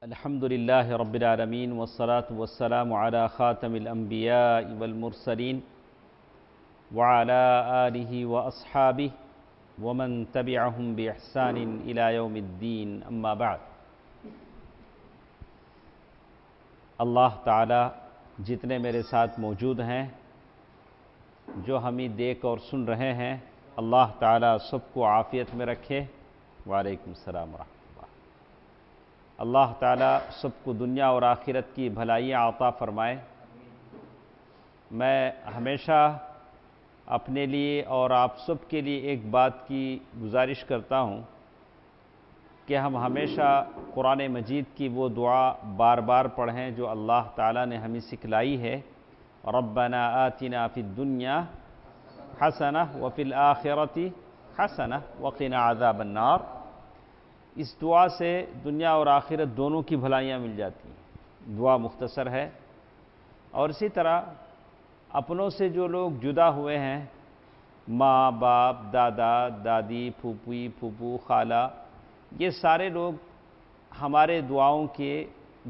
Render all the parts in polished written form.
الحمد لله رب العالمين والصلاة والسلام على خاتم الأنبياء والمرسلين وعلى آله وأصحابه ومن تبعهم بإحسان إلى يوم الدين أما بعد. اللہ تعالی جتنے میرے ساتھ موجود ہیں، جو ہمیں دیکھ اور سن رہے ہیں، اللہ تعالی سب کو عافیت میں رکھے. وعلیکم السلام ورحمۃ اللہ. اللہ تعالی سب کو دنیا اور آخرت کی بھلائیاں عطا فرمائے. میں ہمیشہ اپنے لیے اور آپ سب کے لیے ایک بات کی گزارش کرتا ہوں کہ ہم ہمیشہ قرآن مجید کی وہ دعا بار بار پڑھیں جو اللہ تعالیٰ نے ہمیں سکھلائی ہے. ربنا آتنا فی الدنیا حسنہ وفی الآخرۃ حسنہ وقنا عذاب النار. اس دعا سے دنیا اور آخرت دونوں کی بھلائیاں مل جاتی ہیں. دعا مختصر ہے. اور اسی طرح اپنوں سے جو لوگ جدا ہوئے ہیں، ماں باپ، دادا دادی، پھوپھی پھوپھو، خالہ، یہ سارے لوگ ہمارے دعاؤں کے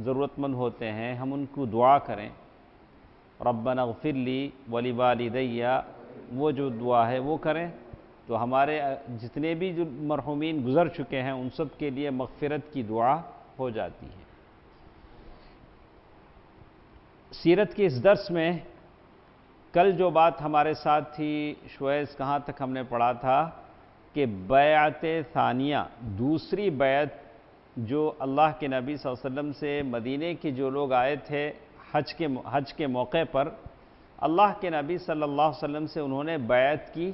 ضرورت مند ہوتے ہیں. ہم ان کو دعا کریں. ربنا اغفر لی ولوالدی، وہ جو دعا ہے وہ کریں تو ہمارے جتنے بھی جو مرحومین گزر چکے ہیں ان سب کے لیے مغفرت کی دعا ہو جاتی ہے. سیرت کے اس درس میں کل جو بات ہمارے ساتھ تھی، شویز کہاں تک ہم نے پڑھا تھا کہ بیعت ثانیہ، دوسری بیعت جو اللہ کے نبی صلی اللہ علیہ وسلم سے مدینے کے جو لوگ آئے تھے حج کے موقع پر، اللہ کے نبی صلی اللہ علیہ وسلم سے انہوں نے بیعت کی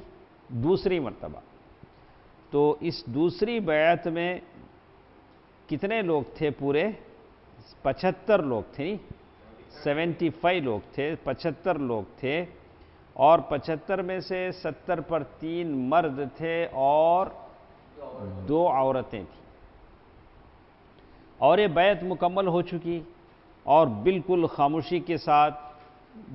دوسری مرتبہ. تو اس دوسری بیعت میں کتنے لوگ تھے؟ پورے 75 لوگ تھے. 75 لوگ تھے، 75 لوگ تھے. اور 75 میں سے 70 پر 3 مرد تھے اور 2 عورتیں تھیں. اور یہ بیعت مکمل ہو چکی اور بالکل خاموشی کے ساتھ،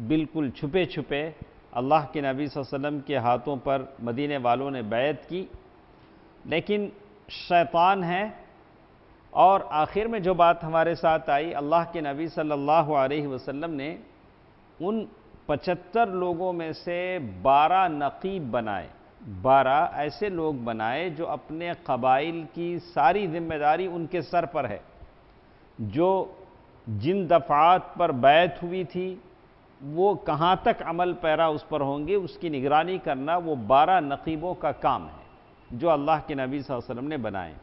بالکل چھپے چھپے اللہ کے نبی صلی اللہ علیہ وسلم کے ہاتھوں پر مدینے والوں نے بیعت کی. لیکن شیطان ہے. اور آخر میں جو بات ہمارے ساتھ آئی، اللہ کے نبی صلی اللہ علیہ وسلم نے ان 75 لوگوں میں سے 12 نقیب بنائے. 12 ایسے لوگ بنائے جو اپنے قبائل کی ساری ذمہ داری ان کے سر پر ہے. جو جن دفعات پر بیعت ہوئی تھی وہ کہاں تک عمل پیرا اس پر ہوں گے، اس کی نگرانی کرنا وہ 12 نقیبوں کا کام ہے جو اللہ کے نبی صلی اللہ علیہ وسلم نے بنائے.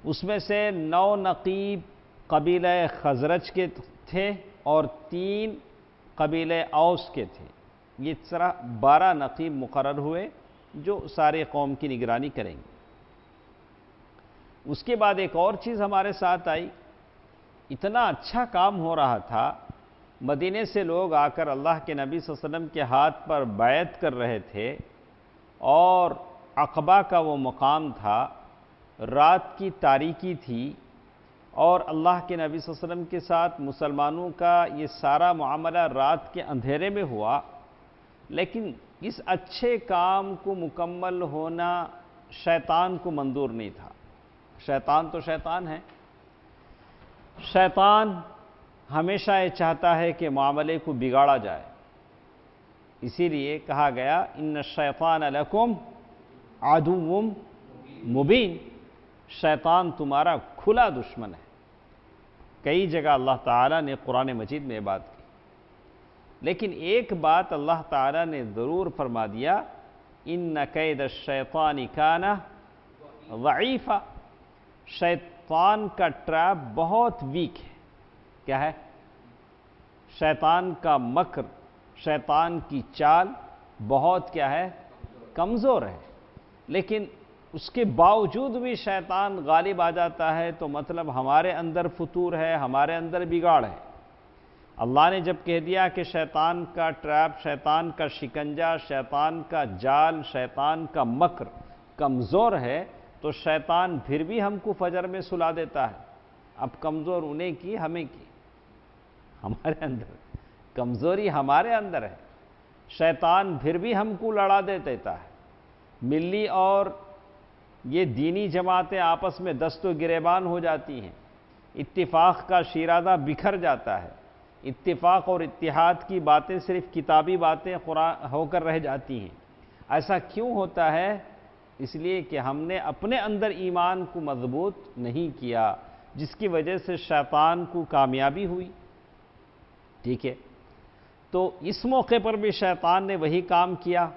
اس میں سے 9 نقیب قبیلہ خزرج کے تھے اور 3 قبیلہ اوس کے تھے. یہ طرح 12 نقیب مقرر ہوئے جو سارے قوم کی نگرانی کریں گے. اس کے بعد ایک اور چیز ہمارے ساتھ آئی. اتنا اچھا کام ہو رہا تھا، مدینے سے لوگ آ کر اللہ کے نبی صلی اللہ علیہ وسلم کے ہاتھ پر بیعت کر رہے تھے اور عقبہ کا وہ مقام تھا، رات کی تاریکی تھی اور اللہ کے نبی صلی اللہ علیہ وسلم کے ساتھ مسلمانوں کا یہ سارا معاملہ رات کے اندھیرے میں ہوا. لیکن اس اچھے کام کو مکمل ہونا شیطان کو منظور نہیں تھا. شیطان تو شیطان ہے. شیطان ہمیشہ یہ چاہتا ہے کہ معاملے کو بگاڑا جائے. اسی لیے کہا گیا ان الشیطان لکم عدو مبین. شیطان تمہارا کھلا دشمن ہے. کئی جگہ اللہ تعالیٰ نے قرآن مجید میں بات کی. لیکن ایک بات اللہ تعالیٰ نے ضرور فرما دیا، ان کید الشیطان کان ضعیفا. شیطان کا ٹریپ بہت ویک ہے. کیا ہے؟ شیطان کا مکر، شیطان کی چال بہت کیا ہے؟ کمزور ہے. لیکن اس کے باوجود بھی شیطان غالب آ جاتا ہے تو مطلب ہمارے اندر فتور ہے، ہمارے اندر بگاڑ ہے. اللہ نے جب کہہ دیا کہ شیطان کا ٹریپ، شیطان کا شکنجہ، شیطان کا جال، شیطان کا مکر کمزور ہے تو شیطان پھر بھی ہم کو فجر میں سلا دیتا ہے. اب کمزور انہیں کی، ہمیں کی. ہمارے اندر کمزوری ہمارے اندر ہے. شیطان پھر بھی ہم کو لڑا دیتا ہے. ملی اور یہ دینی جماعتیں آپس میں دست و گریبان ہو جاتی ہیں. اتفاق کا شیرازہ بکھر جاتا ہے، اتفاق اور اتحاد کی باتیں صرف کتابی باتیں ہو کر رہ جاتی ہیں۔ ایسا کیوں ہوتا ہے؟ اس لیے کہ ہم نے اپنے اندر ایمان کو مضبوط نہیں کیا، جس کی وجہ سے شیطان کو کامیابی ہوئی۔ ٹھیک ہے، تو اس موقع پر بھی شیطان نے وہی کام کیا۔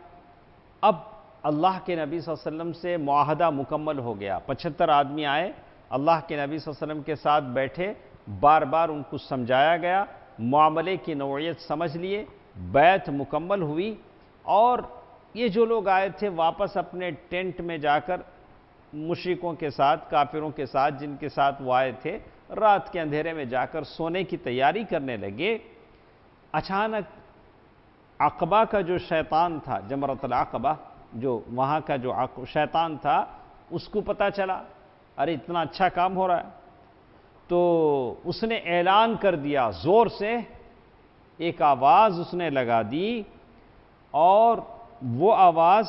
اب اللہ کے نبی صلی اللہ علیہ وسلم سے معاہدہ مکمل ہو گیا، 75 آدمی آئے، اللہ کے نبی صلی اللہ علیہ وسلم کے ساتھ بیٹھے، بار بار ان کو سمجھایا گیا، معاملے کی نوعیت سمجھ لیے، بیعت مکمل ہوئی، اور یہ جو لوگ آئے تھے واپس اپنے ٹینٹ میں جا کر مشرکوں کے ساتھ، کافروں کے ساتھ جن کے ساتھ وہ آئے تھے، رات کے اندھیرے میں جا کر سونے کی تیاری کرنے لگے۔ اچانک عقبہ کا جو شیطان تھا، جمرۃ العقبہ، جو وہاں کا جو شیطان تھا، اس کو پتہ چلا ارے اتنا اچھا کام ہو رہا ہے، تو اس نے اعلان کر دیا زور سے، ایک آواز اس نے لگا دی، اور وہ آواز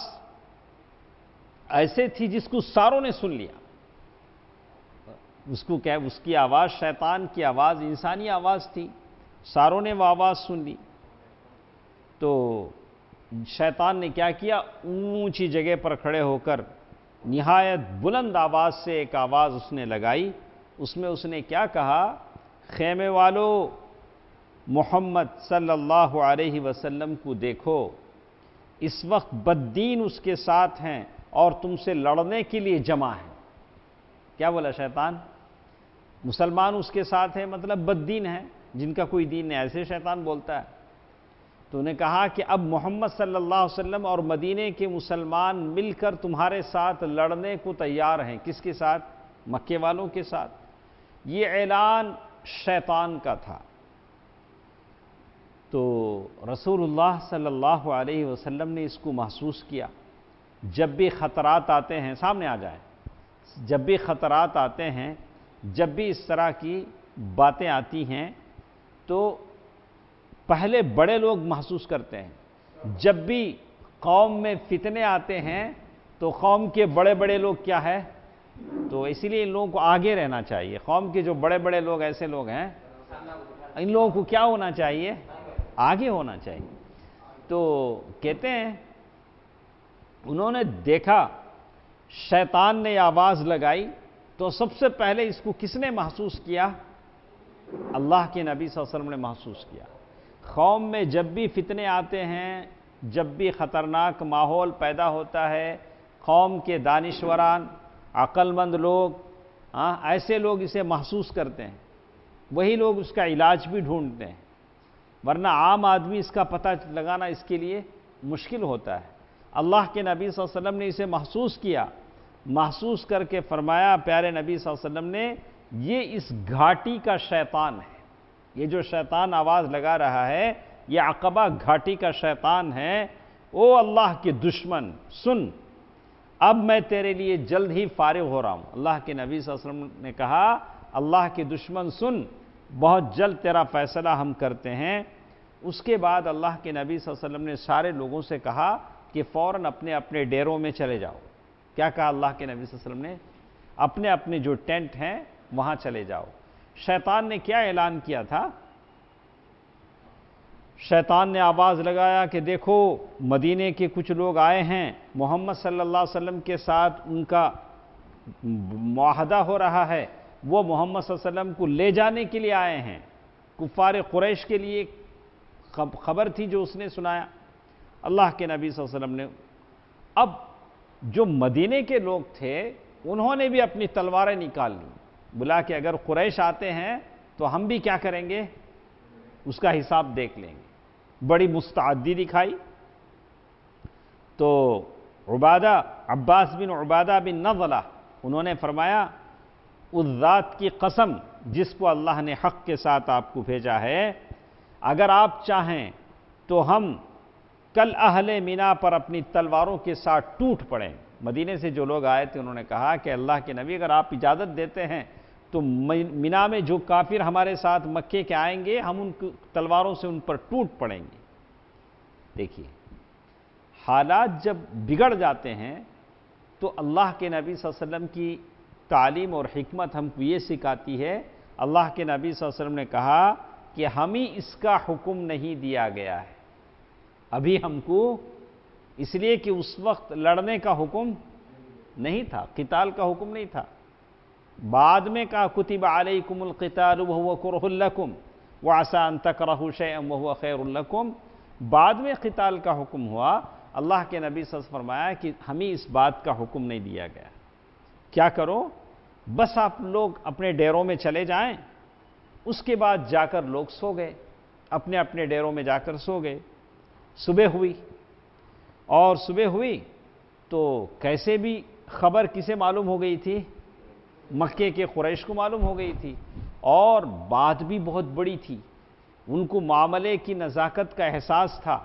ایسے تھی جس کو ساروں نے سن لیا۔ اس کی آواز شیطان کی آواز انسانی آواز تھی، ساروں نے وہ آواز سن لی۔ تو شیطان نے کیا کیا، اونچی جگہ پر کھڑے ہو کر نہایت بلند آواز سے ایک آواز اس نے لگائی، اس میں اس نے کیا کہا، خیمے والو، محمد صلی اللہ علیہ وسلم کو دیکھو، اس وقت بددین اس کے ساتھ ہیں اور تم سے لڑنے کے لیے جمع ہیں۔ کیا بولا شیطان؟ مسلمان اس کے ساتھ ہیں مطلب بددین ہیں، جن کا کوئی دین نہیں، ایسے شیطان بولتا ہے۔ تو انہیں کہا کہ اب محمد صلی اللہ علیہ وسلم اور مدینے کے مسلمان مل کر تمہارے ساتھ لڑنے کو تیار ہیں۔ کس کے ساتھ؟ مکے والوں کے ساتھ۔ یہ اعلان شیطان کا تھا۔ تو رسول اللہ صلی اللہ علیہ وسلم نے اس کو محسوس کیا۔ جب بھی خطرات آتے ہیں، سامنے آ جائیں، جب بھی خطرات آتے ہیں، جب بھی اس طرح کی باتیں آتی ہیں، تو پہلے بڑے لوگ محسوس کرتے ہیں۔ جب بھی قوم میں فتنے آتے ہیں تو قوم کے بڑے بڑے لوگ کیا ہے، تو اسی لیے ان لوگوں کو آگے رہنا چاہیے۔ قوم کے جو بڑے بڑے لوگ ایسے لوگ ہیں، ان لوگوں کو کیا ہونا چاہیے، آگے ہونا چاہیے۔ تو کہتے ہیں انہوں نے دیکھا شیطان نے آواز لگائی، تو سب سے پہلے اس کو کس نے محسوس کیا؟ اللہ کے نبی صلی اللہ علیہ وسلم نے محسوس کیا۔ قوم میں جب بھی فتنے آتے ہیں، جب بھی خطرناک ماحول پیدا ہوتا ہے، قوم کے دانشوران، عقل مند لوگ، ایسے لوگ اسے محسوس کرتے ہیں، وہی لوگ اس کا علاج بھی ڈھونڈتے ہیں، ورنہ عام آدمی اس کا پتہ لگانا اس کے لیے مشکل ہوتا ہے۔ اللہ کے نبی صلی اللہ علیہ وسلم نے اسے محسوس کیا، محسوس کر کے فرمایا پیارے نبی صلی اللہ علیہ وسلم نے، یہ اس گھاٹی کا شیطان ہے، یہ جو شیطان آواز لگا رہا ہے یہ عقبہ گھاٹی کا شیطان ہے۔ او اللہ کے دشمن سن، اب میں تیرے لیے جلد ہی فارغ ہو رہا ہوں۔ اللہ کے نبی صلی اللہ علیہ وسلم نے کہا، اللہ کے دشمن سن، بہت جلد تیرا فیصلہ ہم کرتے ہیں۔ اس کے بعد اللہ کے نبی صلی اللہ علیہ وسلم نے سارے لوگوں سے کہا کہ فوراً اپنے اپنے ڈیروں میں چلے جاؤ۔ کیا کہا اللہ کے نبی صلی اللہ علیہ وسلم نے؟ اپنے اپنے جو ٹینٹ ہیں وہاں چلے جاؤ۔ شیطان نے کیا اعلان کیا تھا؟ شیطان نے آواز لگایا کہ دیکھو مدینے کے کچھ لوگ آئے ہیں، محمد صلی اللہ علیہ وسلم کے ساتھ ان کا معاہدہ ہو رہا ہے، وہ محمد صلی اللہ علیہ وسلم کو لے جانے کے لیے آئے ہیں۔ کفار قریش کے لیے خبر تھی جو اس نے سنایا اللہ کے نبی صلی اللہ علیہ وسلم نے۔ اب جو مدینے کے لوگ تھے انہوں نے بھی اپنی تلواریں نکال لی، بلا کہ اگر قریش آتے ہیں تو ہم بھی کیا کریں گے، اس کا حساب دیکھ لیں گے۔ بڑی مستعدی دکھائی۔ تو عباس بن عبادہ بن نضلہ انہوں نے فرمایا، اس ذات کی قسم جس کو اللہ نے حق کے ساتھ آپ کو بھیجا ہے، اگر آپ چاہیں تو ہم کل اہل مینا پر اپنی تلواروں کے ساتھ ٹوٹ پڑیں۔ مدینے سے جو لوگ آئے تھے انہوں نے کہا کہ اللہ کے نبی اگر آپ اجازت دیتے ہیں تو مینا میں جو کافر ہمارے ساتھ مکے کے آئیں گے ہم ان تلواروں سے ان پر ٹوٹ پڑیں گے۔ دیکھیے حالات جب بگڑ جاتے ہیں تو اللہ کے نبی صلی اللہ علیہ وسلم کی تعلیم اور حکمت ہم کو یہ سکھاتی ہے، اللہ کے نبی صلی اللہ علیہ وسلم نے کہا کہ ہمیں اس کا حکم نہیں دیا گیا ہے ابھی ہم کو، اس لیے کہ اس وقت لڑنے کا حکم نہیں تھا، قتال کا حکم نہیں تھا۔ بعد میں کہا کتب علیکم القتال وہو کرہ لکم وعسى ان تکرہوا شیئا وہو خیر لکم، بعد میں قتال کا حکم ہوا۔ اللہ کے نبی صلی اللہ علیہ وسلم فرمایا کہ ہمیں اس بات کا حکم نہیں دیا گیا، کیا کرو بس آپ لوگ اپنے ڈیروں میں چلے جائیں۔ اس کے بعد جا کر لوگ سو گئے، اپنے اپنے ڈیروں میں جا کر سو گئے۔ صبح ہوئی، اور صبح ہوئی تو کیسے بھی خبر کسے معلوم ہو گئی تھی؟ مکے کے قریش کو معلوم ہو گئی تھی، اور بات بھی بہت بڑی تھی، ان کو معاملے کی نزاکت کا احساس تھا۔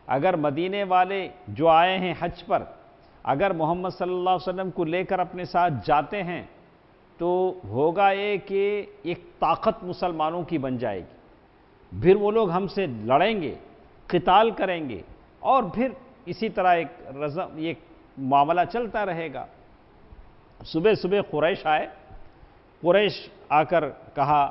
اگر مدینے والے جو آئے ہیں حج پر، اگر محمد صلی اللہ علیہ وسلم کو لے کر اپنے ساتھ جاتے ہیں تو ہوگا یہ کہ ایک طاقت مسلمانوں کی بن جائے گی، پھر وہ لوگ ہم سے لڑیں گے، قتال کریں گے، اور پھر اسی طرح ایک معاملہ چلتا رہے گا۔ صبح صبح قریش آئے، قریش آ کر کہا،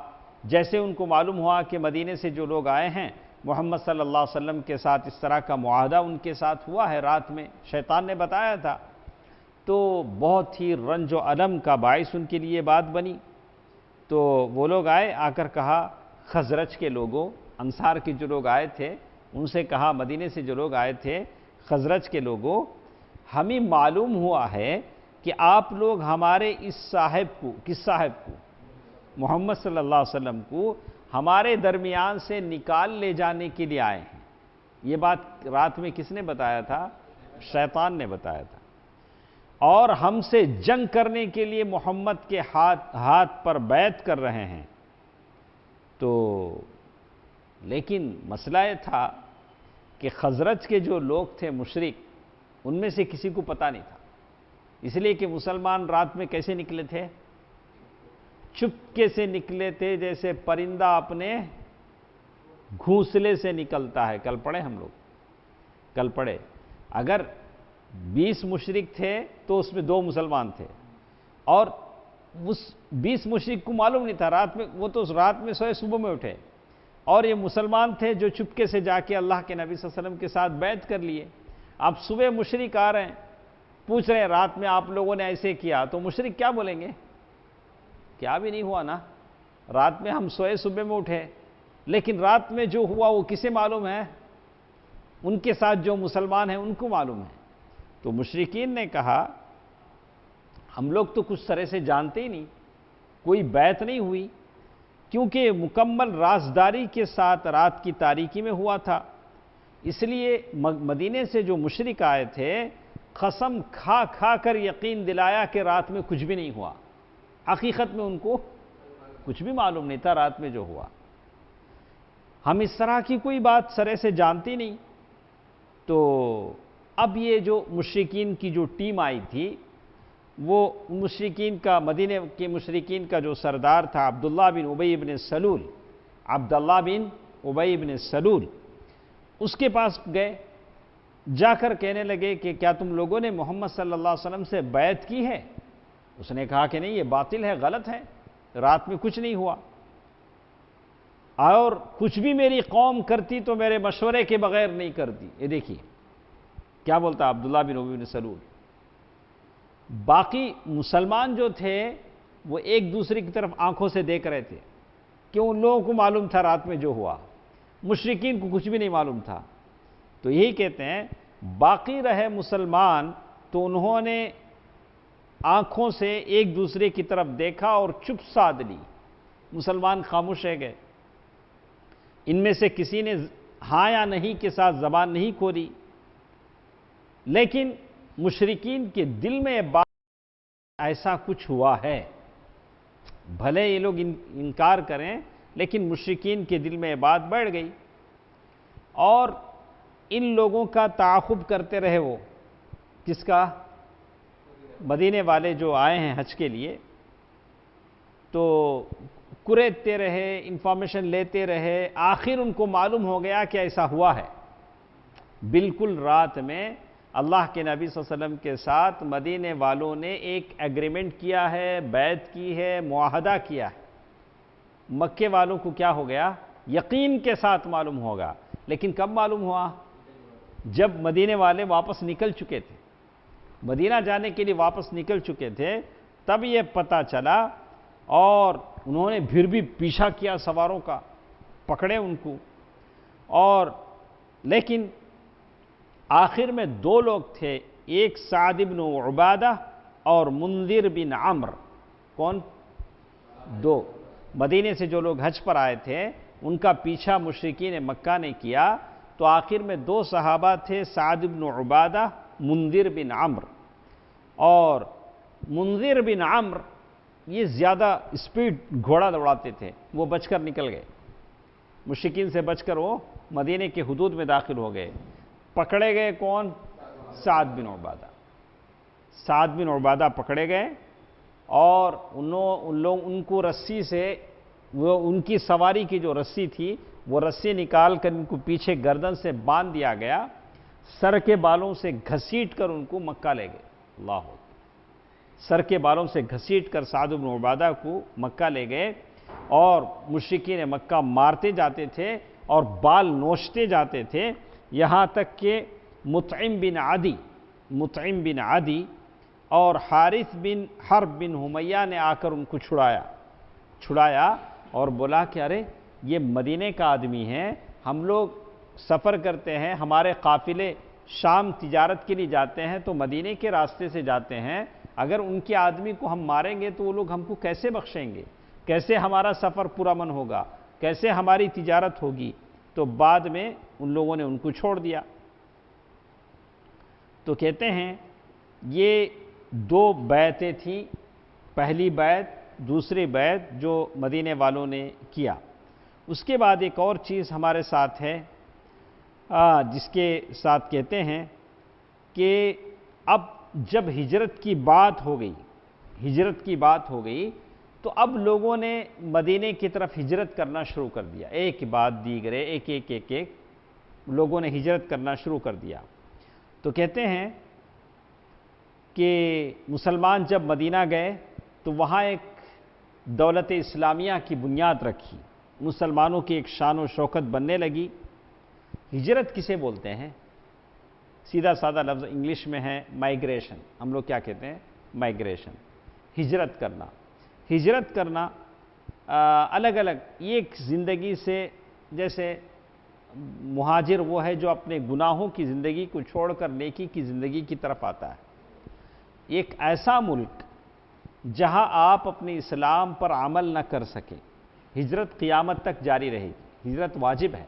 جیسے ان کو معلوم ہوا کہ مدینے سے جو لوگ آئے ہیں محمد صلی اللہ علیہ وسلم کے ساتھ اس طرح کا معاہدہ ان کے ساتھ ہوا ہے، رات میں شیطان نے بتایا تھا، تو بہت ہی رنج و الم کا باعث ان کے لیے بات بنی۔ تو وہ لوگ آئے، آ کر کہا خزرج کے لوگوں، انصار کے جو لوگ آئے تھے ان سے کہا، مدینے سے جو لوگ آئے تھے خزرج کے لوگوں، ہمیں معلوم ہوا ہے کہ آپ لوگ ہمارے اس صاحب کو، کس صاحب کو؟ محمد صلی اللہ علیہ وسلم کو ہمارے درمیان سے نکال لے جانے کے لیے آئے ہیں۔ یہ بات رات میں کس نے بتایا تھا؟ شیطان نے بتایا تھا۔ اور ہم سے جنگ کرنے کے لیے محمد کے ہاتھ پر بیعت کر رہے ہیں۔ تو لیکن مسئلہ یہ تھا کہ خزرج کے جو لوگ تھے مشرک، ان میں سے کسی کو پتہ نہیں تھا، اس لیے کہ مسلمان رات میں کیسے نکلے تھے؟ چپکے سے نکلے تھے، جیسے پرندہ اپنے گھونسلے سے نکلتا ہے۔ کل پڑھے ہم لوگ، کل پڑھے، اگر 20 مشرک تھے تو اس میں 2 مسلمان تھے، اور اس 20 مشرک کو معلوم نہیں تھا رات میں، وہ تو رات میں سوئے صبح میں اٹھے، اور یہ مسلمان تھے جو چپکے سے جا کے اللہ کے نبی صلی اللہ علیہ وسلم کے ساتھ بیعت کر لیے۔ اب صبح مشرک آ رہے ہیں، پوچھ رہے ہیں رات میں آپ لوگوں نے ایسے کیا، تو مشرک کیا بولیں گے؟ کیا بھی نہیں ہوا نا، رات میں ہم سوئے صبح میں اٹھے، لیکن رات میں جو ہوا وہ کسے معلوم ہے؟ ان کے ساتھ جو مسلمان ہیں ان کو معلوم ہے۔ تو مشرکین نے کہا، ہم لوگ تو کچھ طرح سے جانتے ہی نہیں، کوئی بیعت نہیں ہوئی، کیونکہ مکمل رازداری کے ساتھ رات کی تاریکی میں ہوا تھا، اس لیے مدینے سے جو مشرک آئے تھے قسم کھا کھا کر یقین دلایا کہ رات میں کچھ بھی نہیں ہوا۔ حقیقت میں ان کو کچھ بھی معلوم نہیں تھا رات میں جو ہوا، ہم اس طرح کی کوئی بات سرے سے جانتی نہیں۔ تو اب یہ جو مشرکین کی جو ٹیم آئی تھی، وہ مشرکین کا، مدینے کے مشرکین کا جو سردار تھا عبداللہ بن ابی بن سلول، عبداللہ بن ابی بن سلول، اس کے پاس گئے، جا کر کہنے لگے کہ کیا تم لوگوں نے محمد صلی اللہ علیہ وسلم سے بیعت کی ہے؟ اس نے کہا کہ نہیں، یہ باطل ہے، غلط ہے، رات میں کچھ نہیں ہوا، اور کچھ بھی میری قوم کرتی تو میرے مشورے کے بغیر نہیں کرتی۔ یہ دیکھیے کیا بولتا عبداللہ بن ابی بن سلول۔ باقی مسلمان جو تھے وہ ایک دوسرے کی طرف آنکھوں سے دیکھ رہے تھے کہ ان لوگوں کو معلوم تھا رات میں جو ہوا، مشرکین کو کچھ بھی نہیں معلوم تھا۔ تو یہی کہتے ہیں باقی رہے مسلمان تو انہوں نے آنکھوں سے ایک دوسرے کی طرف دیکھا اور چپ سادھ لی، مسلمان خاموش رہ گئے، ان میں سے کسی نے ہاں یا نہیں کے ساتھ زبان نہیں کھولی، لیکن مشرکین کے دل میں یہ بات ایسا کچھ ہوا ہے، بھلے یہ لوگ انکار کریں لیکن مشرکین کے دل میں یہ بات بیٹھ گئی، اور ان لوگوں کا تعاقب کرتے رہے۔ وہ کس کا؟ مدینے والے جو آئے ہیں حج کے لیے، تو کریدتے رہے، انفارمیشن لیتے رہے، آخر ان کو معلوم ہو گیا کہ ایسا ہوا ہے۔ بالکل رات میں اللہ کے نبی صلی اللہ علیہ وسلم کے ساتھ مدینے والوں نے ایک ایگریمنٹ کیا ہے، بیعت کی ہے، معاہدہ کیا ہے، مکے والوں کو کیا ہو گیا؟ یقین کے ساتھ معلوم ہوگا. لیکن کب معلوم ہوا؟ جب مدینے والے واپس نکل چکے تھے، مدینہ جانے کے لیے واپس نکل چکے تھے، تب یہ پتہ چلا. اور انہوں نے پھر بھی پیچھا کیا سواروں کا، پکڑے ان کو. اور لیکن آخر میں 2 لوگ تھے، ایک سعد بن عبادہ اور منذر بن عمرو. کون؟ 2 مدینے سے جو لوگ حج پر آئے تھے، ان کا پیچھا مشرکین مکہ نے کیا. تو آخر میں 2 صحابہ تھے، سعد بن عبادہ، منذر بن عمرو. اور منذر بن عمرو یہ زیادہ اسپیڈ گھوڑا دوڑاتے تھے، وہ بچ کر نکل گئے، مشرکین سے بچ کر وہ مدینے کے حدود میں داخل ہو گئے. پکڑے گئے کون؟ سعد بن عبادہ. سعد بن عبادہ پکڑے گئے اور ان کو رسی سے، وہ ان کی سواری کی جو رسی تھی وہ رسی نکال کر ان کو پیچھے گردن سے باندھ دیا گیا، سر کے بالوں سے گھسیٹ کر ان کو مکہ لے گئے. اللہ اکبر. سر کے بالوں سے گھسیٹ کر سعد بن عبادہ کو مکہ لے گئے. اور مشرکین مکہ مارتے جاتے تھے اور بال نوچتے جاتے تھے، یہاں تک کہ مطعم بن عدی اور حارث بن حرب بن حمیہ نے آ کر ان کو چھڑایا اور بولا کہ ارے یہ مدینے کا آدمی ہے، ہم لوگ سفر کرتے ہیں، ہمارے قافلے شام تجارت کے لیے جاتے ہیں تو مدینے کے راستے سے جاتے ہیں، اگر ان کے آدمی کو ہم ماریں گے تو وہ لوگ ہم کو کیسے بخشیں گے؟ کیسے ہمارا سفر پورا من ہوگا؟ کیسے ہماری تجارت ہوگی؟ تو بعد میں ان لوگوں نے ان کو چھوڑ دیا. تو کہتے ہیں یہ 2 بیعتیں تھیں، پہلی بیعت، دوسری بیعت جو مدینے والوں نے کیا. اس کے بعد ایک اور چیز ہمارے ساتھ ہے جس کے ساتھ کہتے ہیں کہ اب جب ہجرت کی بات ہو گئی تو اب لوگوں نے مدینے کی طرف ہجرت کرنا شروع کر دیا. ایک بعد دیگرے ایک لوگوں نے ہجرت کرنا شروع کر دیا. تو کہتے ہیں کہ مسلمان جب مدینہ گئے تو وہاں ایک دولت اسلامیہ کی بنیاد رکھی، مسلمانوں کی ایک شان و شوکت بننے لگی. ہجرت کسے بولتے ہیں؟ سیدھا سادہ لفظ انگلش میں ہے مائیگریشن. ہم لوگ کیا کہتے ہیں؟ مائیگریشن. ہجرت کرنا الگ الگ ایک زندگی سے، جیسے مہاجر وہ ہے جو اپنے گناہوں کی زندگی کو چھوڑ کر نیکی کی زندگی کی طرف آتا ہے. ایک ایسا ملک جہاں آپ اپنے اسلام پر عمل نہ کر سکیں، ہجرت قیامت تک جاری رہے گی، ہجرت واجب ہے.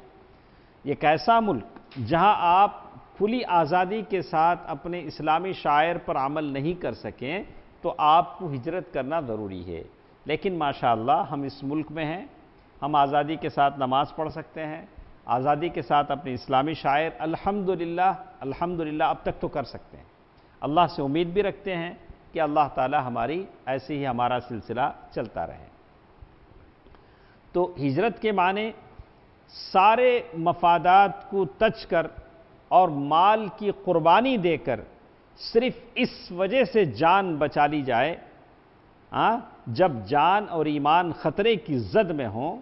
ایک ایسا ملک جہاں آپ کھلی آزادی کے ساتھ اپنے اسلامی شعائر پر عمل نہیں کر سکیں تو آپ کو ہجرت کرنا ضروری ہے. لیکن ماشاءاللہ ہم اس ملک میں ہیں، ہم آزادی کے ساتھ نماز پڑھ سکتے ہیں، آزادی کے ساتھ اپنے اسلامی شعائر الحمدللہ اب تک تو کر سکتے ہیں. اللہ سے امید بھی رکھتے ہیں کہ اللہ تعالی ہماری ایسے ہی ہمارا سلسلہ چلتا رہے. تو ہجرت کے معنی سارے مفادات کو تج کر اور مال کی قربانی دے کر صرف اس وجہ سے جان بچا لی جائے، جب جان اور ایمان خطرے کی زد میں ہوں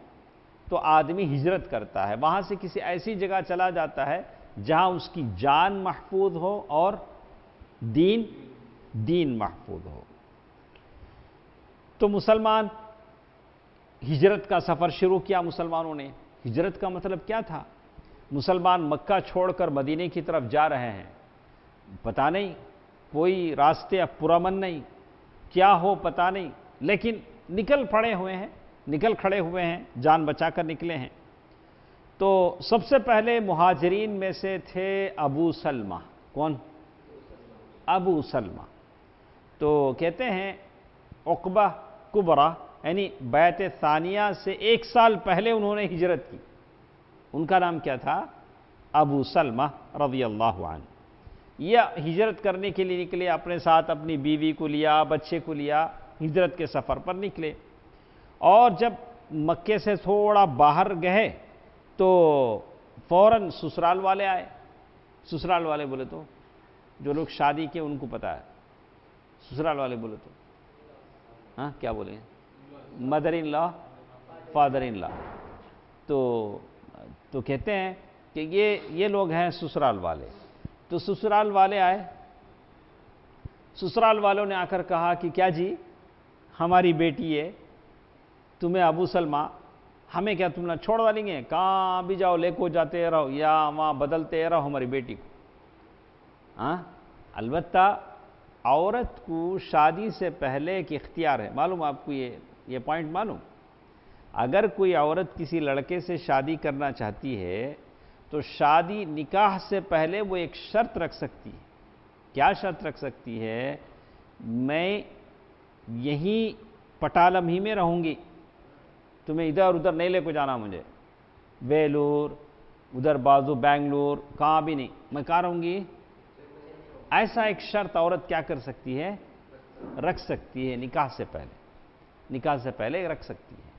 تو آدمی ہجرت کرتا ہے، وہاں سے کسی ایسی جگہ چلا جاتا ہے جہاں اس کی جان محفوظ ہو اور دین محفوظ ہو. تو مسلمان ہجرت کا سفر شروع کیا. مسلمانوں نے ہجرت کا مطلب کیا تھا؟ مسلمان مکہ چھوڑ کر مدینے کی طرف جا رہے ہیں، پتہ نہیں کوئی راستے پرامن نہیں، کیا ہو پتہ نہیں، لیکن نکل کھڑے ہوئے ہیں، جان بچا کر نکلے ہیں. تو سب سے پہلے مہاجرین میں سے تھے ابو سلمہ. کون؟ ابو سلمہ. تو کہتے ہیں عقبہ کبریٰ یعنی بیعت ثانیہ سے 1 سال پہلے انہوں نے ہجرت کی. ان کا نام کیا تھا؟ ابو سلمہ رضی اللہ عنہ. یہ ہجرت کرنے کے لیے نکلے، اپنے ساتھ اپنی بیوی کو لیا، بچے کو لیا، ہجرت کے سفر پر نکلے. اور جب مکے سے تھوڑا باہر گئے تو فوراً سسرال والے آئے. سسرال والے بولے تو جو لوگ شادی کے ان کو پتہ ہے، سسرال والے بولے تو کیا بولے؟ Mother in law, father in law. تو کہتے ہیں کہ یہ لوگ ہیں سسرال والے. تو سسرال والے آئے. سسرال والوں نے آ کر کہا کہ کیا جی ہماری بیٹی ہے, تمہیں ابو سلمہ, ہمیں کیا تم نہ چھوڑ ڈالیں گے, کہاں بھی جاؤ لے کو جاتے رہو یا وہاں بدلتے رہو ہماری بیٹی کو. ہاں البتہ عورت کو شادی سے پہلے ایک اختیار ہے, معلوم آپ کو یہ پوائنٹ معلوم. اگر کوئی عورت کسی لڑکے سے شادی کرنا چاہتی ہے تو شادی نکاح سے پہلے وہ ایک شرط رکھ سکتی ہے. کیا شرط رکھ سکتی ہے؟ میں یہیں پٹالم ہی میں رہوں گی, تمہیں ادھر ادھر نہیں لے کو جانا, مجھے ویلور ادھر بازو بینگلور کہاں بھی نہیں, میں کہاں رہوں گی. ایسا ایک شرط عورت کیا کر سکتی ہے؟ رکھ سکتی ہے نکاح سے پہلے, نکاح سے پہلے رکھ سکتی ہے.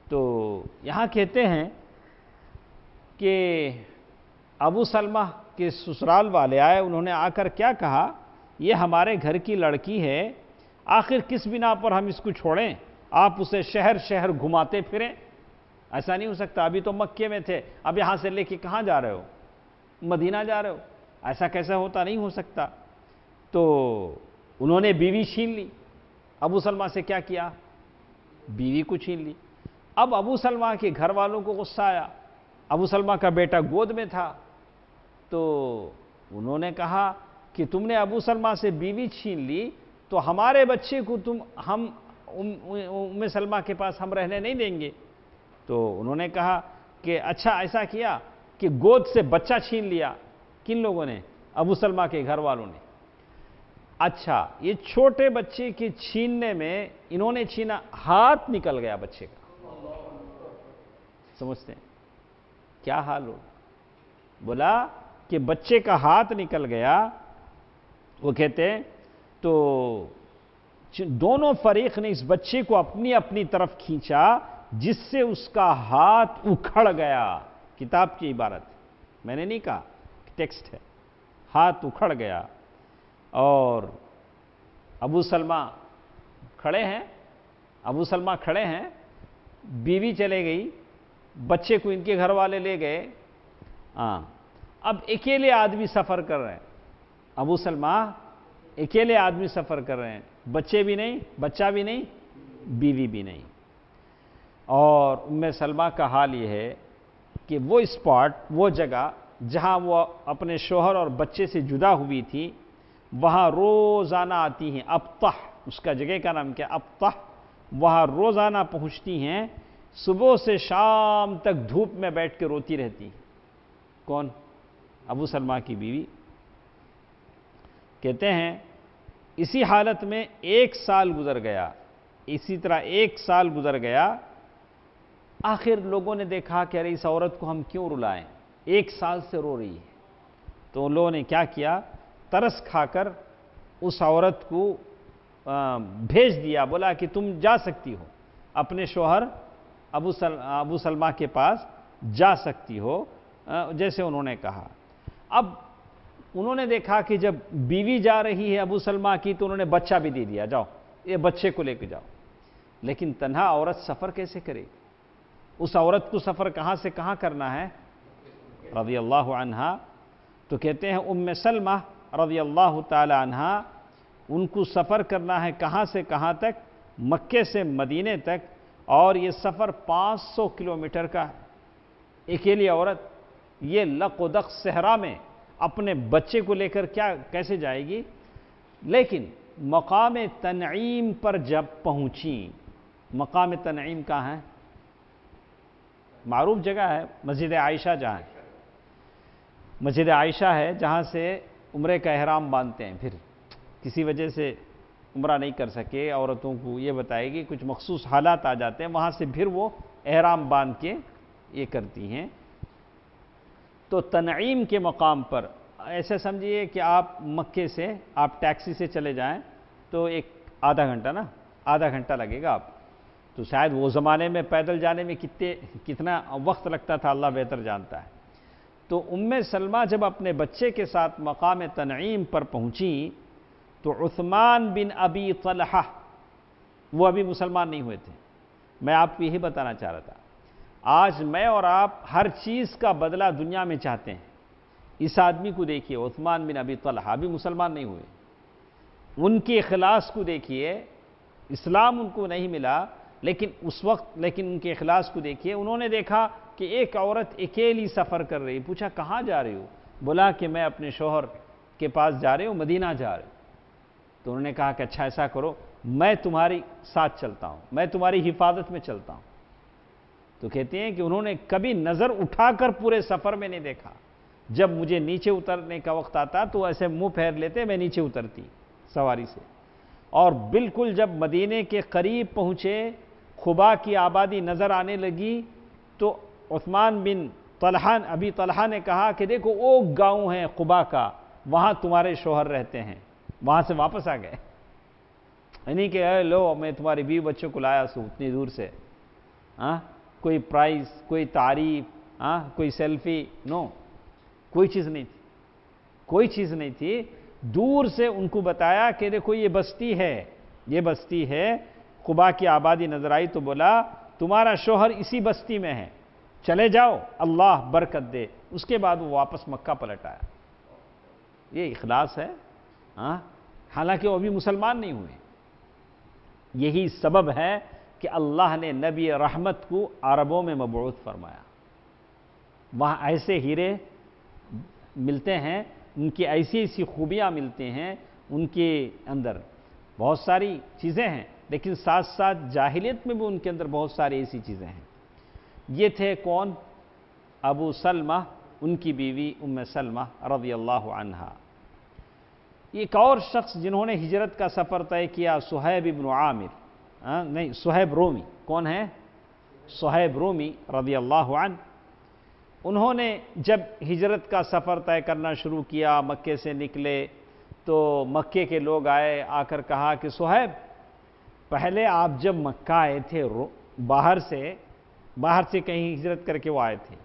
تو یہاں کہتے ہیں کہ ابو سلمہ کے سسرال والے آئے, انہوں نے آ کر کیا کہا, یہ ہمارے گھر کی لڑکی ہے, آخر کس بنا پر ہم اس کو چھوڑیں, آپ اسے شہر شہر گھماتے پھریں. ایسا نہیں ہو سکتا, ابھی تو مکے میں تھے, اب یہاں سے لے کے کہاں جا رہے ہو, مدینہ جا رہے ہو, ایسا کیسے ہوتا, نہیں ہو سکتا. تو انہوں نے بیوی چھین لی. ابو سلمہ سے کیا کیا, بیوی کو چھین لی. اب ابو سلمہ کے گھر والوں کو غصہ آیا, ابو سلمہ کا بیٹا گود میں تھا, تو انہوں نے کہا کہ تم نے ابو سلمہ سے بیوی چھین لی تو ہمارے بچے کو ہم ام سلمہ کے پاس ہم رہنے نہیں دیں گے. تو انہوں نے کہا کہ اچھا ایسا کیا کہ گود سے بچہ چھین لیا. کن لوگوں نے؟ ابو سلمہ کے گھر والوں نے. اچھا یہ چھوٹے بچے کے چھیننے میں انہوں نے چھینا, ہاتھ نکل گیا بچے کا. سمجھتے ہیں کیا حال ہو؟ بولا کہ بچے کا ہاتھ نکل گیا. وہ کہتے ہیں تو دونوں فریق نے اس بچے کو اپنی اپنی طرف کھینچا جس سے اس کا ہاتھ اکھڑ گیا. کتاب کی عبارت, میں نے نہیں کہا, ٹیکسٹ ہے. ہاتھ اکھڑ گیا. اور ابو سلمہ کھڑے ہیں, ابو سلمہ کھڑے ہیں, بیوی چلے گئی, بچے کو ان کے گھر والے لے گئے. اب اکیلے آدمی سفر کر رہے ہیں. ابو سلمہ اکیلے آدمی سفر کر رہے ہیں, بچے بھی نہیں, بچہ بھی نہیں, بیوی بھی نہیں. اور ام سلمہ کا حال یہ ہے کہ وہ اسپاٹ, وہ جگہ جہاں وہ اپنے شوہر اور بچے سے جدا ہوئی تھی, وہاں روزانہ آتی ہیں. ابطح اس کا جگہ کا نام کیا, ابطح. وہاں روزانہ پہنچتی ہیں, صبح سے شام تک دھوپ میں بیٹھ کے روتی رہتی. کون؟ ابو سلمہ کی بیوی. کہتے ہیں اسی حالت میں 1 سال گزر گیا. اسی طرح 1 سال گزر گیا. آخر لوگوں نے دیکھا کہ ارے اس عورت کو ہم کیوں رلائیں, 1 سال سے رو رہی ہے. تو ان لوگوں نے کیا کیا, ترس کھا کر اس عورت کو بھیج دیا. بولا کہ تم جا سکتی ہو اپنے شوہر ابو سلمہ کے پاس جا سکتی ہو, جیسے انہوں نے کہا. اب انہوں نے دیکھا کہ جب بیوی جا رہی ہے ابو سلمہ کی تو انہوں نے بچہ بھی دے دیا, جاؤ یہ بچے کو لے کے جاؤ. لیکن تنہا عورت سفر کیسے کرے؟ اس عورت کو سفر کہاں سے کہاں کرنا ہے؟ رضی اللہ عنہا. تو کہتے ہیں ام سلمہ رضی اللہ تعالی عنہا, ان کو سفر کرنا ہے کہاں سے کہاں تک؟ مکے سے مدینے تک. اور یہ سفر 500 کلومیٹر کا ہے. اکیلی عورت یہ لق و دق صحرا میں اپنے بچے کو لے کر کیسے جائے گی؟ لیکن مقام تنعیم پر جب پہنچی, مقام تنعیم کہاں ہے؟ معروف جگہ ہے, مسجد عائشہ جہاں ہے. مسجد عائشہ ہے جہاں سے عمرے کا احرام باندھتے ہیں. پھر کسی وجہ سے عمرہ نہیں کر سکے عورتوں کو یہ بتائے گی, کچھ مخصوص حالات آ جاتے ہیں, وہاں سے پھر وہ احرام باندھ کے یہ کرتی ہیں. تو تنعیم کے مقام پر ایسے سمجھیے کہ آپ مکے سے آپ ٹیکسی سے چلے جائیں تو آدھا گھنٹہ لگے گا آپ. تو شاید وہ زمانے میں پیدل جانے میں کتنا وقت لگتا تھا اللہ بہتر جانتا ہے. تو ام سلمہ جب اپنے بچے کے ساتھ مقام تنعیم پر پہنچی تو عثمان بن ابی طلحہ, وہ ابھی مسلمان نہیں ہوئے تھے, میں آپ کو یہی بتانا چاہ رہا تھا، آج میں اور آپ ہر چیز کا بدلہ دنیا میں چاہتے ہیں۔ اس آدمی کو دیکھیے، عثمان بن ابی طلحہ بھی مسلمان نہیں ہوئے، ان کے اخلاص کو دیکھیے، اسلام ان کو نہیں ملا، لیکن اس وقت ان کے اخلاص کو دیکھیے، انہوں نے دیکھا کہ ایک عورت اکیلی سفر کر رہی، پوچھا کہاں جا رہی ہو؟ بولا کہ میں اپنے شوہر کے پاس جا رہی ہوں، مدینہ جا رہی ہوں۔ تو انہوں نے کہا کہ اچھا ایسا کرو، میں تمہاری ساتھ چلتا ہوں، میں تمہاری حفاظت میں چلتا ہوں۔ تو کہتے ہیں کہ انہوں نے کبھی نظر اٹھا کر پورے سفر میں نہیں دیکھا، جب مجھے نیچے اترنے کا وقت آتا تو ایسے منہ پھیر لیتے، میں نیچے اترتی سواری سے، اور بالکل جب مدینے کے قریب پہنچے، قباء کی آبادی نظر آنے لگی، تو عثمان بن ابی طلحہ نے کہا کہ دیکھو وہ گاؤں ہے قباء کا، وہاں تمہارے شوہر رہتے ہیں، وہاں سے واپس آ گئے۔ یعنی کہ اے لو، میں تمہاری بیوی بچوں کو لایا سو اتنی دور سے، کوئی پرائز، کوئی تعریف، کوئی سیلفی، نو، کوئی چیز نہیں تھی، کوئی چیز نہیں تھی۔ دور سے ان کو بتایا کہ دیکھو یہ بستی ہے، یہ بستی ہے، قباء کی آبادی نظر آئی تو بولا تمہارا شوہر اسی بستی میں ہے، چلے جاؤ، اللہ برکت دے۔ اس کے بعد وہ واپس مکہ پلٹ آیا۔ یہ اخلاص ہے، حالانکہ وہ ابھی مسلمان نہیں ہوئے۔ یہی سبب ہے کہ اللہ نے نبی رحمت کو عربوں میں مبعوث فرمایا۔ وہاں ایسے ہیرے ملتے ہیں، ان کی ایسی ایسی خوبیاں ملتی ہیں، ان کے اندر بہت ساری چیزیں ہیں، لیکن ساتھ ساتھ جاہلیت میں بھی ان کے اندر بہت ساری ایسی چیزیں ہیں۔ یہ تھے کون؟ ابو سلمہ، ان کی بیوی ام سلمہ رضی اللہ عنہا۔ ایک اور شخص جنہوں نے ہجرت کا سفر طے کیا، صہیب بن عامر، نہیں صہیب رومی، کون ہے؟ صہیب رومی رضی اللہ عنہ۔ انہوں نے جب ہجرت کا سفر طے کرنا شروع کیا، مکے سے نکلے، تو مکے کے لوگ آئے، آ کر کہا کہ صہیب، پہلے آپ جب مکہ آئے تھے باہر سے کہیں ہجرت کر کے وہ آئے تھے،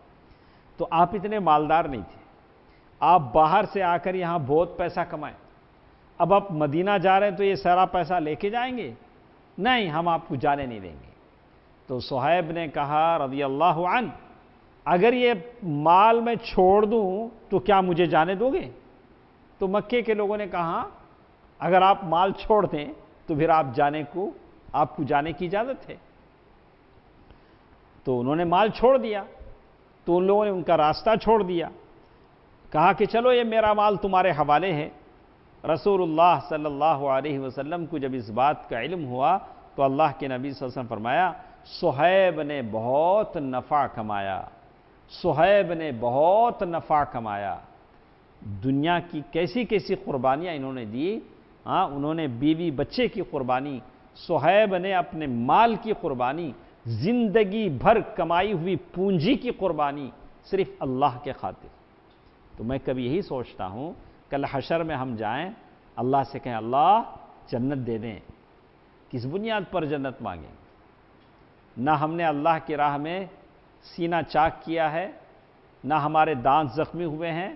تو آپ اتنے مالدار نہیں تھے، آپ باہر سے آ کر یہاں بہت پیسہ کمائیں، اب آپ مدینہ جا رہے ہیں تو یہ سارا پیسہ لے کے جائیں گے؟ نہیں، ہم آپ کو جانے نہیں دیں گے۔ تو صہیب نے کہا رضی اللہ عنہ، اگر یہ مال میں چھوڑ دوں تو کیا مجھے جانے دو گے؟ تو مکے کے لوگوں نے کہا اگر آپ مال چھوڑ دیں تو پھر آپ کو جانے کی اجازت ہے۔ تو انہوں نے مال چھوڑ دیا، تو ان لوگوں نے ان کا راستہ چھوڑ دیا، کہا کہ چلو یہ میرا مال تمہارے حوالے ہے۔ رسول اللہ صلی اللہ علیہ وسلم کو جب اس بات کا علم ہوا تو اللہ کے نبی صلی اللہ علیہ وسلم فرمایا، صہیب نے بہت نفع کمایا، صہیب نے بہت نفع کمایا۔ دنیا کی کیسی کیسی قربانیاں انہوں نے دی، انہوں نے بیوی بچے کی قربانی، صہیب نے اپنے مال کی قربانی، زندگی بھر کمائی ہوئی پونجی کی قربانی، صرف اللہ کے خاطر۔ تو میں کبھی یہی سوچتا ہوں، کل حشر میں ہم جائیں، اللہ سے کہیں اللہ جنت دے دیں، کس بنیاد پر جنت مانگیں؟ نہ ہم نے اللہ کی راہ میں سینہ چاک کیا ہے، نہ ہمارے دانت زخمی ہوئے ہیں،